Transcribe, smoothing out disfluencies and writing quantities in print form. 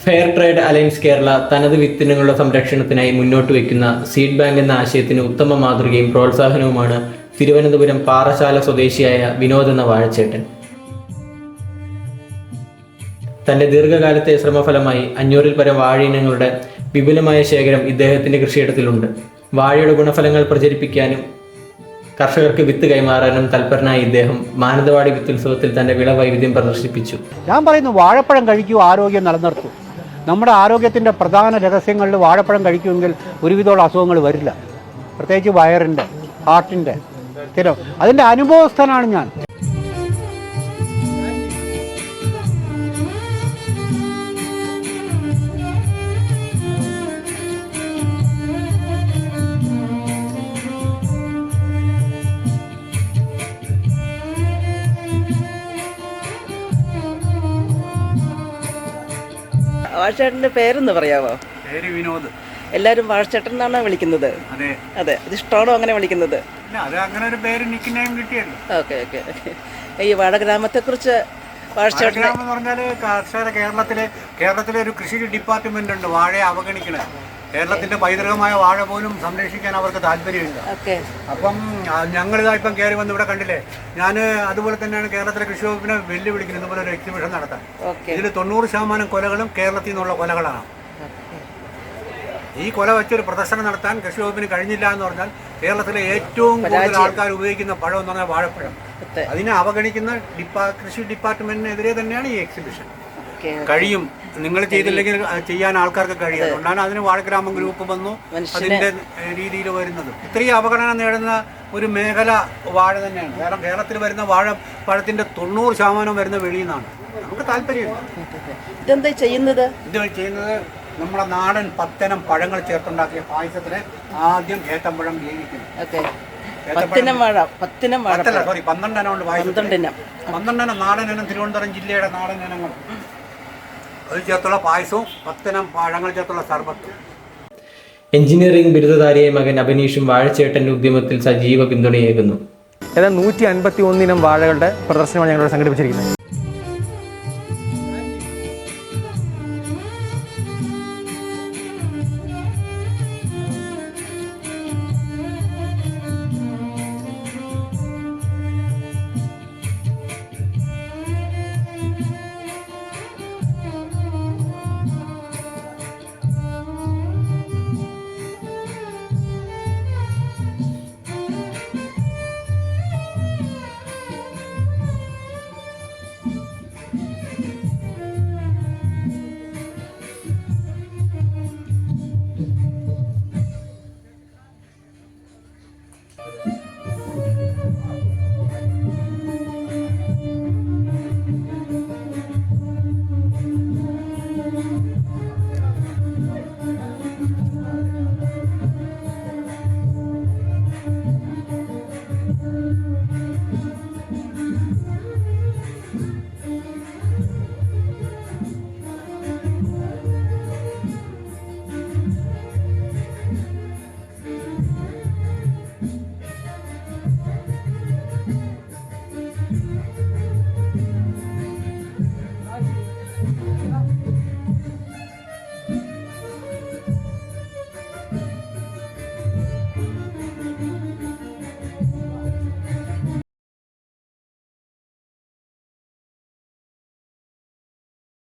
Fair trade alliance Kerala തനത് വിത്തിനങ്ങളുടെ സംരക്ഷണത്തിനായി മുന്നോട്ട് വയ്ക്കുന്ന സീഡ് ബാങ്ക് എന്ന ആശയത്തിന് ഉത്തമ മാതൃകയും പ്രോത്സാഹനവുമാണ് തിരുവനന്തപുരം പാറശാല സ്വദേശിയായ വിനോദ് എന്ന വാഴച്ചേട്ടൻ. തന്റെ ദീർഘകാലത്തെ ശ്രമഫലമായി 500-ൽ പരം വാഴയിനങ്ങളുടെ വിപുലമായ ശേഖരം ഇദ്ദേഹത്തിന്റെ കൃഷിയിടത്തിലുണ്ട്. വാഴയുടെ ഗുണഫലങ്ങൾ പ്രചരിപ്പിക്കാനും കർഷകർക്ക് വിത്ത് കൈമാറാനും തൽപരനായ ഇദ്ദേഹം മാനന്തവാടി വിത്തുത്സവത്തിൽ തന്റെ വിള വൈവിധ്യം പ്രദർശിപ്പിച്ചു. ഞാൻ പറയുന്നു, വാഴപ്പഴം കഴിക്കൂ, ആരോഗ്യം നിലനിർത്തൂ. നമ്മുടെ ആരോഗ്യത്തിൻ്റെ പ്രധാന രഹസ്യങ്ങളിൽ വാഴപ്പഴം കഴിക്കുമെങ്കിൽ ഒരുവിധമുള്ള അസുഖങ്ങൾ വരില്ല. പ്രത്യേകിച്ച് വയറിൻ്റെ, ഹാർട്ടിൻ്റെ അതിൻ്റെ അനുഭവസ്ഥനാണ് ഞാൻ. വാഴച്ചേട്ടൻ്റെ പേരെന്ന് പറയാമോ? പേര് വിനോദ്. എല്ലാവരും വാഴച്ചേട്ടൻ എന്നാണ് വിളിക്കുന്നത്. അതെ അതെ, അത് ഇഷ്ടമാണോ അങ്ങനെ വിളിക്കുന്നത്? അത് അങ്ങനെ ഒരു പേര് നിൽക്കുന്നതും കിട്ടിയല്ലോ. Okay okay. ഈ വാഴഗ്രാമത്തെക്കുറിച്ച് വാഴച്ചേട്ടൻ എന്ന് പറഞ്ഞാൽ കർഷകരെ കേരളത്തിലെ ഒരു കൃഷി ഡിപ്പാർട്ട്മെന്റ് ഉണ്ട് വാഴയെ അവഗണിക്കണേ. കേരളത്തിന്റെ പൈതൃകമായ വാഴ പോലും സംരക്ഷിക്കാൻ അവർക്ക് താല്പര്യമില്ല. അപ്പം ഞങ്ങളിതാ ഇപ്പം കയറി വന്ന് ഇവിടെ കണ്ടില്ലേ. ഞാൻ അതുപോലെ തന്നെയാണ് കേരളത്തിലെ കൃഷി വകുപ്പിനെ വെല്ലുവിളിക്കുന്നത് ഇതുപോലെ ഒരു എക്സിബിഷൻ നടത്താൻ. ഇതിൽ 90% കൊലകളും കേരളത്തിൽ നിന്നുള്ള കൊലകളാണ്. ഈ കൊല വെച്ചൊരു പ്രദർശനം നടത്താൻ കൃഷി വകുപ്പിന് കഴിഞ്ഞില്ല എന്ന് പറഞ്ഞാൽ കേരളത്തിലെ ഏറ്റവും കൂടുതൽ ആൾക്കാർ ഉപയോഗിക്കുന്ന പഴം എന്ന് പറഞ്ഞാൽ വാഴപ്പഴം. അതിനെ അവഗണിക്കുന്ന കൃഷി ഡിപ്പാർട്ട്മെന്റിനെതിരെ തന്നെയാണ് ഈ എക്സിബിഷൻ. കഴിയും, നിങ്ങൾ ചെയ്തില്ലെങ്കിൽ ചെയ്യാൻ ആൾക്കാർക്ക് കഴിയും. അതുകൊണ്ടാണ് അതിന് വാഴഗ്രാമം ഗ്രൂപ്പ് വന്നു അതിന്റെ രീതിയിൽ വരുന്നത്. ഇത്രയും അവഗണന നേടുന്ന ഒരു മേഖല വാഴ തന്നെയാണ്. കാരണം കേരളത്തിൽ വരുന്ന വാഴപ്പഴത്തിന്റെ 90% വരുന്ന വെളിയിൽ നിന്നാണ്. നമുക്ക് താല്പര്യമില്ല. ഇതെന്താ ചെയ്യുന്നത്? ഇത് ചെയ്യുന്നത് നമ്മുടെ നാടൻ പത്തനം പഴങ്ങൾ ചേർത്തുണ്ടാക്കിയ പായസത്തിന് ആദ്യം ഏത്തമ്പഴം വേവിക്കുന്നു. 12 ഉണ്ട് പായസം. 12 നാടൻ ഇനം, തിരുവനന്തപുരം ജില്ലയുടെ നാടൻ ഇനങ്ങൾ. അത് ചേർത്തുള്ള പായസവും 10 പഴങ്ങൾ ചേർത്തുള്ള സർബത്തും. എഞ്ചിനീയറിംഗ് ബിരുദധാരിയായ മകൻ അഭിനീഷും വാഴച്ചേട്ടന്റെ ഉദ്യമത്തിൽ സജീവ പിന്തുണയേകുന്നു. ഏതാണ്ട് 151 ഇനം വാഴകളുടെ പ്രദർശനമാണ് ഞങ്ങൾ സംഘടിപ്പിച്ചിരിക്കുന്നത്.